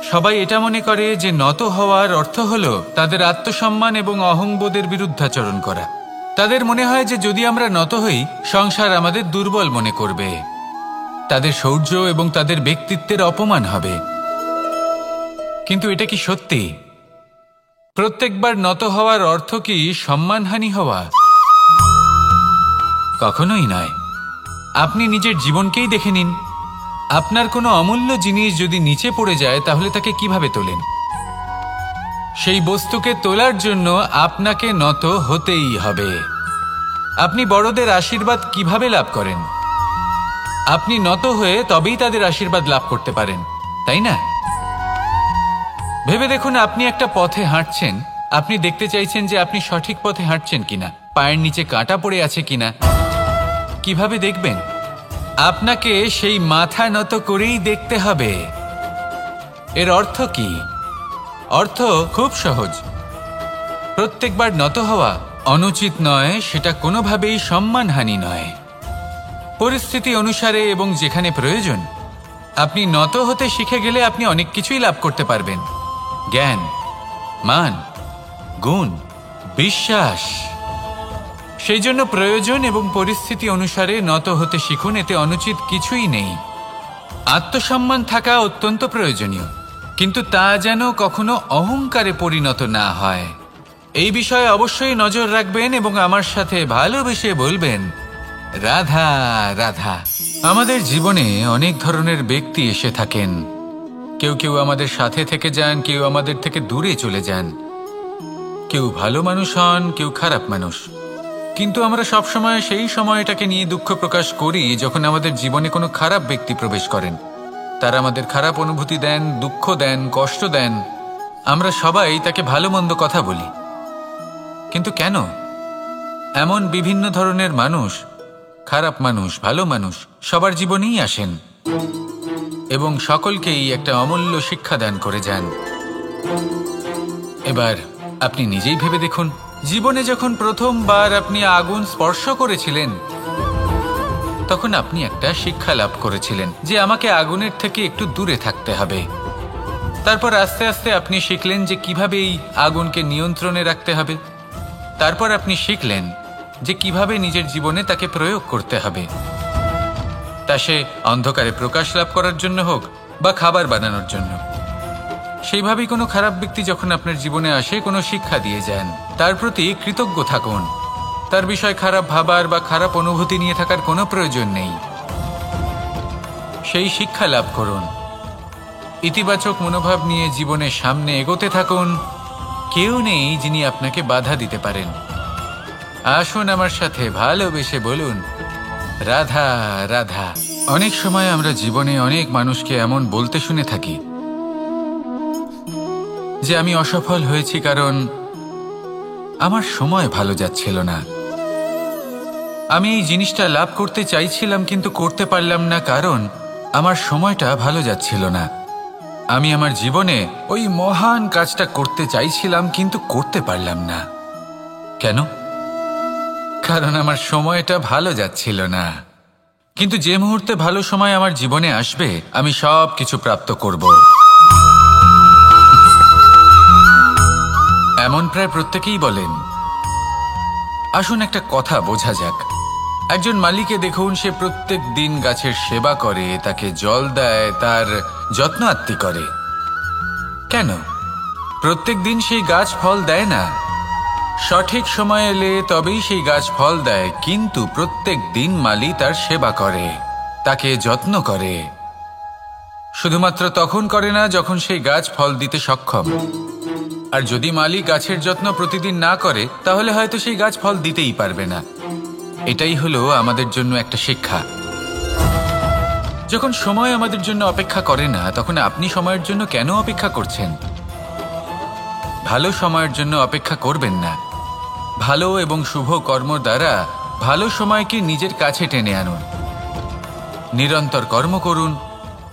সবাই এটা মনে করে যে নত হওয়ার অর্থ হলো তাদের আত্মসম্মান এবং অহংবোধের বিরুদ্ধাচরণ করা। তাদের মনে হয় যে যদি আমরা নত হই সংসার আমাদের দুর্বল মনে করবে, তাদের শৌর্য এবং তাদের ব্যক্তিত্বের অপমান হবে। কিন্তু এটা কি সত্যি? প্রত্যেকবার নত হওয়ার অর্থ কি সম্মানহানি হওয়া? কখনোই নয়। আপনি নিজের জীবনকেই দেখে নিন। আপনার কোনো অমূল্য জিনিস যদি নিচে পড়ে যায় তাহলে তাকে কিভাবে তোলেন? সেই বস্তুকে তোলার জন্য আপনাকে নত হতেই হবে। আপনি বড়দের আশীর্বাদ কিভাবে লাভ করেন? আপনি নত হয়ে তবেই তাদের আশীর্বাদ লাভ করতে পারেন, তাই না? ভেবে দেখুন, আপনি একটা পথে হাঁটছেন, আপনি দেখতে চাইছেন যে আপনি সঠিক পথে হাঁটছেন কিনা, পায়ের নিচে কাঁটা পড়ে আছে কিনা। কিভাবে দেখবেন? আপনাকে সেই মাথা নত করেই দেখতে হবে। এর অর্থ কি? অর্থ খুব সহজ। প্রত্যেকবার নত হওয়া অনুচিত নয়, সেটা কোনোভাবেই সম্মানহানি নয়। পরিস্থিতি অনুসারে এবং যেখানে প্রয়োজন আপনি নত হতে শিখে গেলে আপনি অনেক কিছুই লাভ করতে পারবেন। জ্ঞান, মান, গুণ, বিশ্বাস। সেই জন্য প্রয়োজন এবং পরিস্থিতি অনুসারে নত হতে শিখুন, এতে অনুচিত কিছুই নেই। আত্মসম্মান থাকা অত্যন্ত প্রয়োজনীয়, কিন্তু তা যেন কখনো অহংকারে পরিণত না হয়। এই বিষয়ে অবশ্যই নজর রাখবেন এবং আমার সাথে ভালোবেসে বলবেন, রাধা রাধা। আমাদের জীবনে অনেক ধরনের ব্যক্তি এসে থাকেন। কেউ কেউ আমাদের সাথে থেকে যান, কেউ আমাদের থেকে দূরে চলে যান। কেউ ভালো মানুষ হন, কেউ খারাপ মানুষ। কিন্তু আমরা সবসময় সেই সময়টাকে নিয়ে দুঃখ প্রকাশ করি যখন আমাদের জীবনে কোনো খারাপ ব্যক্তি প্রবেশ করেন। তারা আমাদের খারাপ অনুভূতি দেন, দুঃখ দেন, কষ্ট দেন। আমরা সবাই তাকে ভালো মন্দ কথা বলি। কিন্তু কেন? এমন বিভিন্ন ধরনের মানুষ, খারাপ মানুষ, ভালো মানুষ সবার জীবনেই আসেন এবং সকলকেই একটা অমূল্য শিক্ষা দান করে যান। এবার আপনি নিজেই ভেবে দেখুন, জীবনে যখন প্রথমবার আপনি আগুন স্পর্শ করেছিলেন তখন আপনি একটা শিক্ষা লাভ করেছিলেন যে আমাকে আগুনের থেকে একটু দূরে থাকতে হবে। তারপর আস্তে আস্তে আপনি শিখলেন যে কিভাবে এই আগুনকে নিয়ন্ত্রণে রাখতে হবে। তারপর আপনি শিখলেন যে কিভাবে নিজের জীবনে তাকে প্রয়োগ করতে হবে, তা সে অন্ধকারে প্রকাশ লাভ করার জন্য হোক বা খাবার বানানোর জন্য। সেইভাবেই কোনো খারাপ ব্যক্তি যখন আপনার জীবনে আসে কোনো শিক্ষা দিয়ে যান, তার প্রতি কৃতজ্ঞ থাকুন। তার বিষয় খারাপ ভাবার বা খারাপ অনুভূতি নিয়ে থাকার কোনো প্রয়োজন নেই। সেই শিক্ষা লাভ করুন, ইতিবাচক মনোভাব নিয়ে জীবনের সামনে এগোতে থাকুন। কেউ নেই যিনি আপনাকে বাধা দিতে পারেন। আসুন আমার সাথে ভালোবেসে বলুন, রাধা রাধা। অনেক সময় আমরা জীবনে অনেক মানুষকে এমন বলতে শুনে থাকি যে আমি অসফল হয়েছি কারণ আমার সময় ভালো যাচ্ছিল না। আমি এই জিনিসটা লাভ করতে চাইছিলাম কিন্তু করতে পারলাম না কারণ আমার সময়টা ভালো যাচ্ছিল না। আমি আমার জীবনে ওই মহান কাজটা করতে চাইছিলাম কিন্তু করতে পারলাম না। কেন? কারণ আমার সময়টা ভালো যাচ্ছিল না। কিন্তু যে মুহূর্তে ভালো সময় আমার জীবনে আসবে আমি সব কিছু প্রাপ্ত করব। এমন প্রায় প্রত্যেকেই বলেন। আসুন একটা কথা বোঝা যাক। একজন মালিকে দেখুন, সে প্রত্যেক দিন গাছের সেবা করে, তাকে জল দেয়, তার যত্ন আত্তি করে। কেন? প্রত্যেক দিন সেই গাছ ফল দেয় না। সঠিক সময় এলে তবেই সেই গাছ ফল দেয়, কিন্তু প্রত্যেক দিন মালি তার সেবা করে, তাকে যত্ন করে। শুধুমাত্র তখন করে না যখন সেই গাছ ফল দিতে সক্ষম। আর যদি মালি গাছের যত্ন প্রতিদিন না করে তাহলে হয়তো সেই গাছ ফল দিতেই পারবে না। এটাই হলো আমাদের জন্য একটা শিক্ষা। যখন সময় আমাদের জন্য অপেক্ষা করে না তখন আপনি সময়ের জন্য কেন অপেক্ষা করছেন? ভালো সময়ের জন্য অপেক্ষা করবেন না। ভালো এবং শুভ কর্ম দ্বারা ভালো সময়কে নিজের কাছে টেনে আনুন। নিরন্তর কর্ম করুন,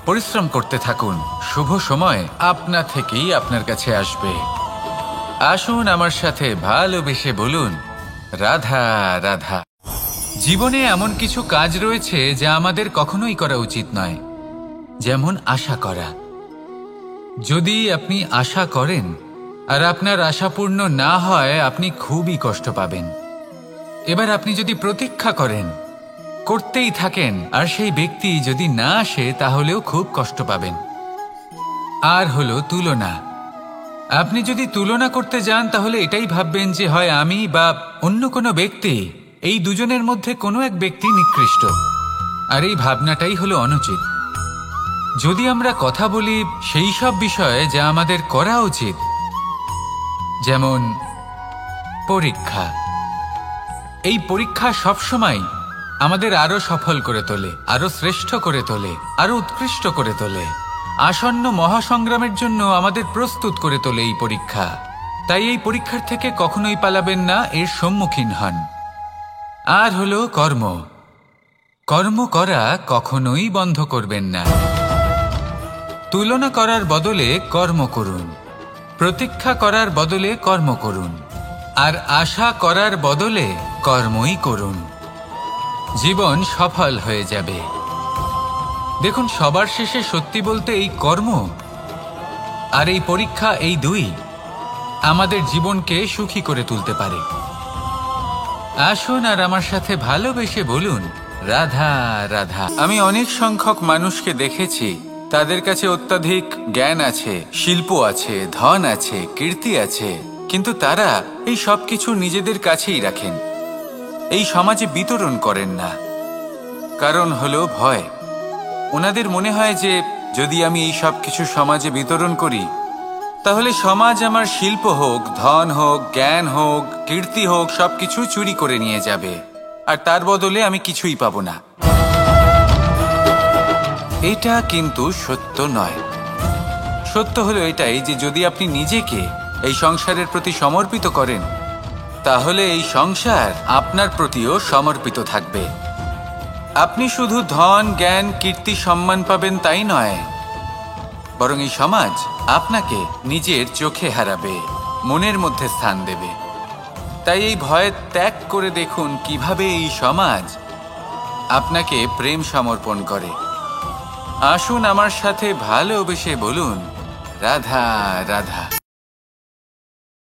পরিশ্রম করতে থাকুন। শুভ সময় আপনা থেকেই আপনার কাছে আসবে। আসুন আমার সাথে ভালোবেসে বলুন, রাধা রাধা। জীবনে এমন কিছু কাজ রয়েছে যা আমাদের কখনোই করা উচিত নয়, যেমন আশা করা। যদি আপনি আশা করেন আর আপনার আশা পূর্ণ না হয় আপনি খুবই কষ্ট পাবেন। এবার আপনি যদি প্রতীক্ষা করেন, করতেই থাকেন, আর সেই ব্যক্তি যদি না আসে তাহলেও খুব কষ্ট পাবেন। আর হলো তুলনা। আপনি যদি তুলনা করতে যান তাহলে এটাই ভাববেন যে হয় আমি বা অন্য কোনো ব্যক্তি, এই দুজনের মধ্যে কোনো এক ব্যক্তি নিকৃষ্ট। আর এই ভাবনাটাই হলো অনুচিত। যদি আমরা কথা বলি সেই সব বিষয়ে যা আমাদের করা উচিত, যেমন পরীক্ষা। এই পরীক্ষা সবসময় আমাদের আরো সফল করে তোলে, আরো শ্রেষ্ঠ করে তোলে, আরো উৎকৃষ্ট করে তোলে। আসন্ন মহাসংগ্রামের জন্য আমাদের প্রস্তুত করে তোলে এই পরীক্ষা। তাই এই পরীক্ষার থেকে কখনোই পালাবেন না, এর সম্মুখীন হন। আর হলো কর্ম। কর্ম করা কখনোই বন্ধ করবেন না। তুলনা করার বদলে কর্ম করুন, প্রতীক্ষা করার বদলে কর্ম করুন, আর আশা করার বদলে কর্মই করুন। জীবন সফল হয়ে যাবে। দেখুন, সবার শেষে সত্যি বলতে এই কর্ম আর এই পরীক্ষা এই দুই আমাদের জীবনকে সুখী করে তুলতে পারে। আসুন আর আমার সাথে ভালোবেসে বলুন, রাধা রাধা। আমি অনেক সংখ্যক মানুষকে দেখেছি, তাদের কাছে অত্যাধিক জ্ঞান আছে, শিল্প আছে, ধন আছে, কীর্তি আছে, কিন্তু তারা এই সব কিছু নিজেদের কাছেই রাখেন, এই সমাজে বিতরণ করেন না। কারণ হলো ভয়। ওনাদের মনে হয় যে যদি আমি এই সব কিছু সমাজে বিতরণ করি, তাহলে সমাজ আমার শিল্প হোক, ধন হোক, জ্ঞান হোক, কীর্তি হোক, সবকিছু চুরি করে নিয়ে যাবে, আর তার বদলে আমি কিছুই পাবো না। এটা কিন্তু সত্য নয়। সত্য হলো এটাই যে যদি আপনি নিজেকে এই সংসারের প্রতি সমর্পিত করেন, তাহলে এই সংসার আপনার প্রতিও সমর্পিত থাকবে। আপনি শুধু ধন, জ্ঞান, কীর্তি, সম্মান পাবেন তাই নয়, বরং এই সমাজ আপনাকে নিজের চোখে হারাবে, মনের মধ্যে স্থান দেবে। তাই এই ভয় ত্যাগ করে দেখুন কিভাবে এই সমাজ আপনাকে প্রেম সমর্পণ করে। আসুন আমার সাথে ভালোবেসে বলুন, রাধা রাধা।